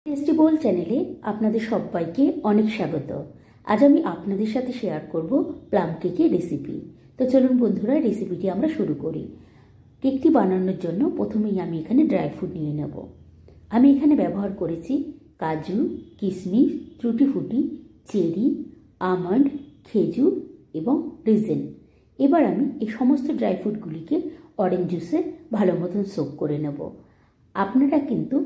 Tasty বোল চ্যানেলে আপনাদের সবাইকে অনেক স্বাগত। আজ আমি আপনাদের সাথে শেয়ার করব প্লাম কেকের রেসিপি। তো চলুন বন্ধুরা, রেসিপিটি আমরা শুরু করি। কেকটি বানানোর জন্য প্রথমেই আমি এখানে ড্রাই ফ্রুট নিয়ে নেব। আমি এখানে ব্যবহার করেছি কাজু, কিশমিশ, টুটি ফুটি, চেরি, আমন্ড, খেজুর এবং রেজিন। এবার আমি এই সমস্ত ড্রাই ফ্রুটগুলিকে অরেঞ্জ জুসে ভালো মতন সোক করে নেব। আপনারা কিন্তু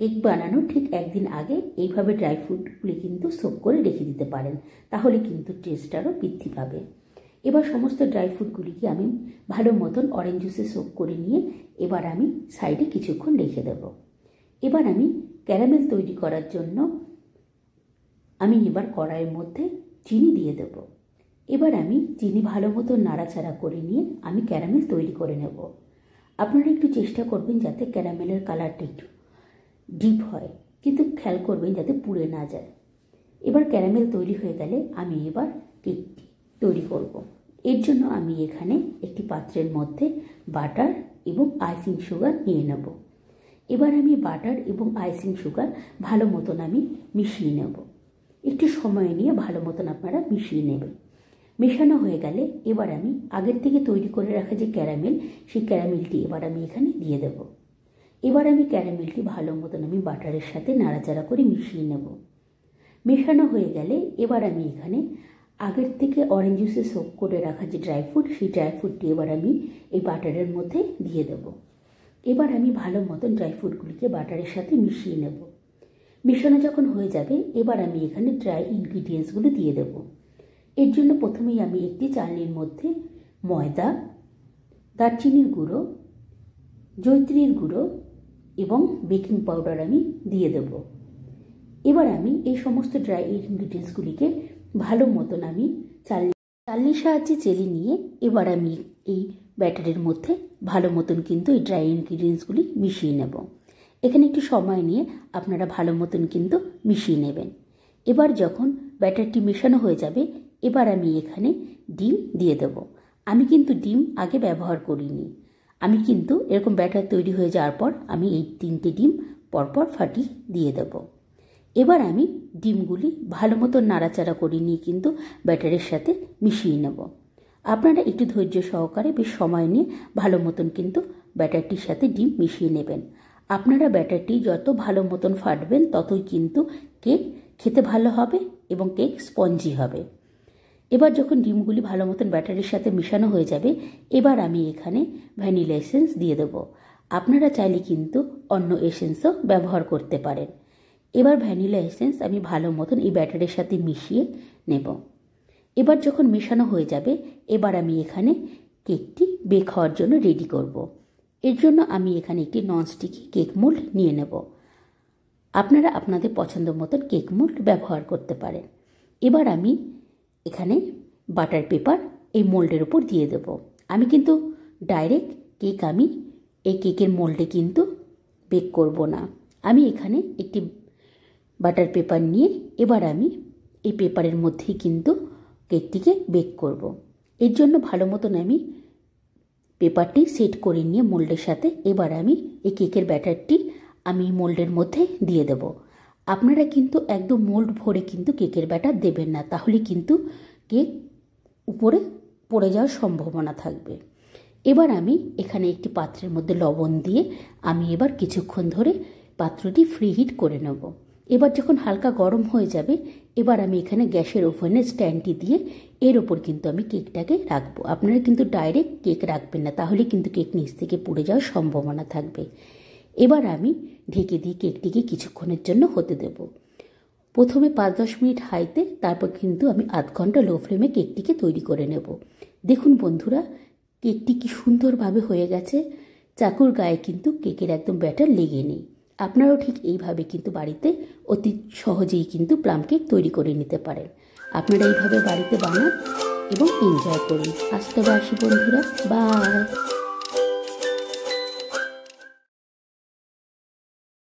কেক বানানোর ঠিক একদিন আগে এইভাবে ড্রাই ফ্রুটগুলি কিন্তু সোক করে রেখে দিতে পারেন, তাহলে কিন্তু টেস্ট আরও বৃদ্ধি পাবে। এবার সমস্ত ড্রাই ফ্রুটগুলিকে আমি ভালো মতন অরেঞ্জ জুসে সোক করে নিয়ে এবার আমি সাইডে কিছুক্ষণ রেখে দেব। এবার আমি ক্যারামেল তৈরি করার জন্য আমি এবার কড়াইয়ের মধ্যে চিনি দিয়ে দেব। এবার আমি চিনি ভালো মতো নাড়াচাড়া করে নিয়ে আমি ক্যারামেল তৈরি করে নেব। আপনারা একটু চেষ্টা করবেন যাতে ক্যারামেলের কালারটা একটু ডিপ হয়, কিন্তু খেয়াল করবেন যাতে পুড়ে না যায়। এবার ক্যারামেল তৈরি হয়ে গেলে আমি এবার কেকটি তৈরি করব। এর জন্য আমি এখানে একটি পাত্রের মধ্যে বাটার এবং আইসিং সুগার নিয়ে নেব। এবার আমি বাটার এবং আইসিং সুগার ভালো মতন আমি মিশিয়ে নেব। একটু সময় নিয়ে ভালো মতন আপনারা মিশিয়ে নেবেন। মেশানো হয়ে গেলে এবার আমি আগের থেকে তৈরি করে রাখা যে ক্যারামেল, সেই ক্যারামেলটি এবার আমি এখানে দিয়ে দেব। এবার আমি ক্যারামেলটি ভালো মতন আমি বাটারের সাথে নাড়াচাড়া করে মিশিয়ে নেব। মেশানো হয়ে গেলে এবার আমি এখানে আগের থেকে অরেঞ্জ জুসে সোক করে রাখা যে ড্রাই ফ্রুট, সেই ড্রাই ফ্রুটটি এবার আমি এই বাটারের মধ্যে দিয়ে দেব। এবার আমি ভালো মতন ড্রাই ফ্রুটগুলিকে বাটারের সাথে মিশিয়ে নেব। মেশানো যখন হয়ে যাবে এবার আমি এখানে ড্রাই ইনগ্রিডিয়েন্টসগুলো দিয়ে দেব। এর জন্য প্রথমেই আমি একটি চালনির মধ্যে ময়দা, দারচিনির গুঁড়ো, জয়িত্রীর গুঁড়ো এবং বেকিং পাউডার আমি দিয়ে দেব। এবার আমি এই সমস্ত ড্রাই ইনগ্রিডিয়েন্টসগুলিকে ভালো মতন আমি চালনির সাহায্যে চেলে নিয়ে এবার আমি এই ব্যাটারের মধ্যে ভালো মতন কিন্তু এই ড্রাই ইনগ্রিডিয়েন্টসগুলি মিশিয়ে নেব। এখানে একটু সময় নিয়ে আপনারা ভালো মতন কিন্তু মিশিয়ে নেবেন। এবার যখন ব্যাটারটি মেশানো হয়ে যাবে এবার আমি এখানে ডিম দিয়ে দেব। আমি কিন্তু ডিম আগে ব্যবহার করিনি। আমি কিন্তু এরকম ব্যাটার তৈরি হয়ে যাওয়ার পর আমি এই 3টে ডিম পরপর ফাটিয়ে দিয়ে দেব। এবার আমি ডিমগুলি ভালো মতো নাড়াচাড়া করে নিয়ে কিন্তু ব্যাটারের সাথে মিশিয়ে নেব। আপনারা একটু ধৈর্য সহকারে বেশ সময় নিয়ে ভালো মতন কিন্তু ব্যাটারটির সাথে ডিম মিশিয়ে নেবেন। আপনারা ব্যাটারটি যত ভালো মতন ফাটবেন ততই কিন্তু কেক খেতে ভালো হবে এবং কেক স্পঞ্জি হবে। এবার যখন ডিমগুলি ভালো মতন ব্যাটারের সাথে মিশানো হয়ে যাবে এবার আমি এখানে ভ্যানিলা এসেন্স দিয়ে দেব। আপনারা চাইলে কিন্তু অন্য এসেন্সও ব্যবহার করতে পারেন। এবার ভ্যানিলা এসেন্স আমি ভালো মতন এই ব্যাটারের সাথে মিশিয়ে নেব। এবার যখন মেশানো হয়ে যাবে এবার আমি এখানে কেকটি বেক হওয়ার জন্য রেডি করব। এর জন্য আমি এখানে একটি ননস্টিকি কেক মোল্ড নিয়ে নেব। আপনারা আপনাদের পছন্দ মতন কেক মোল্ড ব্যবহার করতে পারেন। এবার আমি এখানে বাটার পেপার এই মোল্ডের উপর দিয়ে দেব। আমি কিন্তু ডাইরেক্ট কেক আমি এই কেকের মোল্ডে কিন্তু বেক করব না। আমি এখানে একটি বাটার পেপার নিয়ে এবার আমি এই পেপারের মধ্যেই কিন্তু কেকটিকে বেক করব। এর জন্য ভালো মতন আমি পেপারটি সেট করে নিয়ে মোল্ডের সাথে এবার আমি এই কেকের ব্যাটারটি আমি মোল্ডের মধ্যে দিয়ে দেব। আপনারা কিন্তু একদম মোল্ড ভরে কিন্তু কেকের ব্যাটার দেবেন না, তাহলে কিন্তু কেক উপরে পড়ে যাওয়ার সম্ভাবনা থাকবে। এবার আমি এখানে একটি পাত্রের মধ্যে লবণ দিয়ে আমি এবার কিছুক্ষণ ধরে পাত্রটি ফ্রি হিট করে নেব। এবার যখন হালকা গরম হয়ে যাবে এবার আমি এখানে গ্যাসের ওভেনের স্ট্যান্ডটি দিয়ে এর ওপর কিন্তু আমি কেকটাকে রাখবো। আপনারা কিন্তু ডাইরেক্ট কেক রাখবেন না, তাহলে কিন্তু কেক নিচ থেকে পুড়ে যাওয়ার সম্ভাবনা থাকবে। এবার আমি ঢেকে দিয়ে কেকটিকে কিছুক্ষণের জন্য হতে দেব। প্রথমে 5-10 মিনিট হাইতে, তারপর কিন্তু আমি আধ ঘন্টা লো ফ্লেমে কেকটিকে তৈরি করে নেব। দেখুন বন্ধুরা, কেকটি কি সুন্দরভাবে হয়ে গেছে। চাকুর গায়ে কিন্তু কেকের একদম ব্যাটার লেগে নেই। আপনারাও ঠিক এইভাবে কিন্তু বাড়িতে অতি সহজেই কিন্তু প্লাম কেক তৈরি করে নিতে পারেন। আপনারা এইভাবে বাড়িতে বানান এবং এনজয় করুন। আজ তবে আসি বন্ধুরা, বাই।